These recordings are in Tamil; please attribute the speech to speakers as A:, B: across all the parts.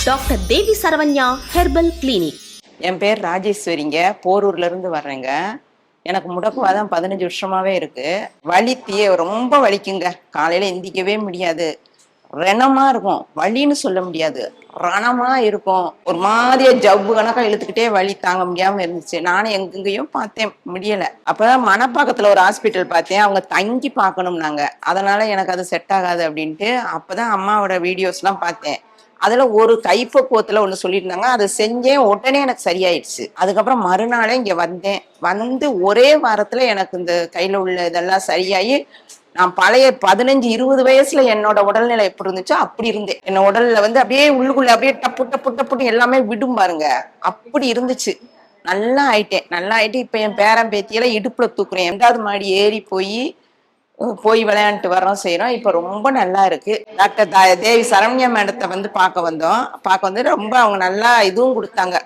A: டாக்டர் தேவி சரவண்யா ஹெர்பல் கிளினிக்.
B: என் பேர் ராஜேஸ்வரிங்க, போரூர்ல இருந்து வர்றேங்க. எனக்கு முடக்குவாதம் 15 வருஷமாவே இருக்கு. வலி ரொம்ப வலிக்குங்க. காலையில எந்திக்கவே முடியாது. ரணமா இருக்கும். வலின்னு சொல்ல முடியாது, ரணமா இருக்கும். ஒரு மாதிரியா ஜவ்வு கணக்கா இழுத்துக்கிட்டே வலி தாங்க முடியாம இருந்துச்சு. நானும் எங்கெங்கேயும் பார்த்தேன், முடியல. அப்பதான் மணப்பாக்கத்துல ஒரு ஹாஸ்பிட்டல் பார்த்தேன். அவங்க தங்கி பார்க்கணும்னாங்க. அதனால எனக்கு அது செட் ஆகாது அப்படின்ட்டு அப்பதான் அம்மாவோட வீடியோஸ் எல்லாம் பார்த்தேன். அதுல ஒரு கைப்பக்குவத்துல ஒண்ணு சொல்லியிருந்தாங்க. அதை செஞ்சேன், உடனே எனக்கு சரியாயிடுச்சு. அதுக்கப்புறம் மறுநாளே இங்க வந்தேன். வந்து ஒரே வாரத்துல எனக்கு இந்த கையில உள்ள இதெல்லாம் சரியாயி நான் பழைய 15-20 வயசுல என்னோட உடல்நிலை எப்படி இருந்துச்சோ அப்படி இருந்தேன். என்ன உடல்ல அப்படியே உள்ளுக்குள்ள அப்படியே டப்பு டப்பு டப்புன்னு எல்லாமே விடும் பாருங்க, அப்படி இருந்துச்சு. நல்லா ஆயிட்டேன். நல்லா ஆயிட்டு இப்ப என் பேரன் பேத்தியெல்லாம் இடுப்புல தூக்குறேன். 2வது மாடி ஏறி போய் விளையாண்டுட்டு வரோம், செய்யறோம். இப்ப ரொம்ப நல்லா இருக்கு. டாக்டர் தேவி சரவண்யா மேடத்தை பார்க்க வந்தோம். ரொம்ப அவங்க நல்லா இதுவும் கொடுத்தாங்க.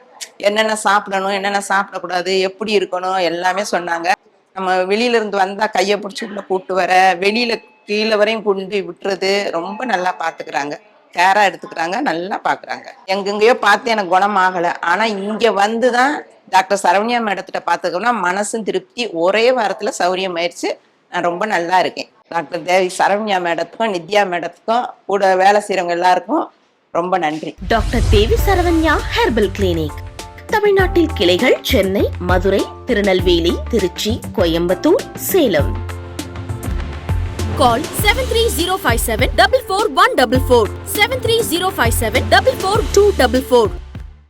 B: என்னென்ன சாப்பிடணும், என்னென்ன சாப்பிடக்கூடாது, எப்படி இருக்கணும் எல்லாமே சொன்னாங்க. நம்ம வெளியில இருந்து வந்தா கையை பிடிச்சி உள்ள கூட்டு வர, வெளியில கீழே வரையும் கொண்டு விட்டுறது, ரொம்ப நல்லா பாத்துக்கிறாங்க. கேரா எடுத்துக்கிறாங்க, நல்லா பாக்குறாங்க. எங்கெங்கயோ பார்த்து எனக்கு குணம் ஆகல. ஆனா இங்க வந்துதான் டாக்டர் சரவண்யா மேடத்திட்ட பாத்துக்கோன்னா மனசும் திருப்தி. ஒரே வாரத்துல சௌரியம் ஆயிடுச்சு. நான் ரொம்ப நல்லா இருக்கேன். டாக்டர் தேவி சரவண்யா மேடத்துக்கும் நித்யா மேடத்துக்கும் கூட வேலை செய்யறவங்க எல்லாருக்கும் ரொம்ப நன்றி.
A: டாக்டர் தேவி சரவண்யா ஹெர்பல் கிளினிக். தமிழ்நாட்டில் கிளைகள் சென்னை, மதுரை, திருநெல்வேலி, திருச்சி, கோயம்புத்தூர், சேலம். Call 73057 44144 73057 44244.